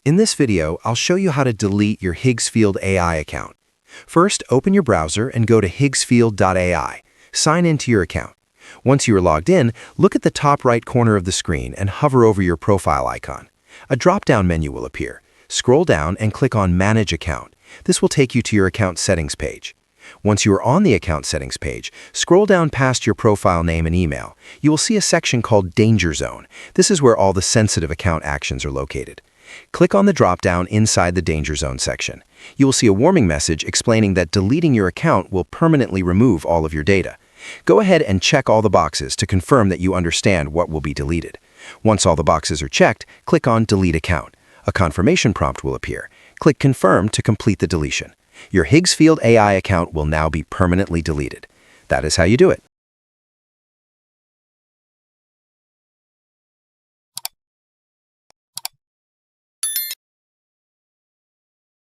In this video, I'll show you how to delete your Higgsfield AI account. First, open your browser and go to higgsfield.ai. Sign into your account. Once you are logged in, look at the top right corner of the screen and hover over your profile icon. A drop-down menu will appear. Scroll down and click on Manage Account. This will take you to your account settings page. Once you are on the account settings page, scroll down past your profile name and email. You will see a section called Danger Zone. This is where all the sensitive account actions are located. Click on the drop-down inside the Danger Zone section. You will see a warning message explaining that deleting your account will permanently remove all of your data. Go ahead and check all the boxes to confirm that you understand what will be deleted. Once all the boxes are checked, click on Delete Account. A confirmation prompt will appear. Click Confirm to complete the deletion. Your Higgsfield AI account will now be permanently deleted. That is how you do it.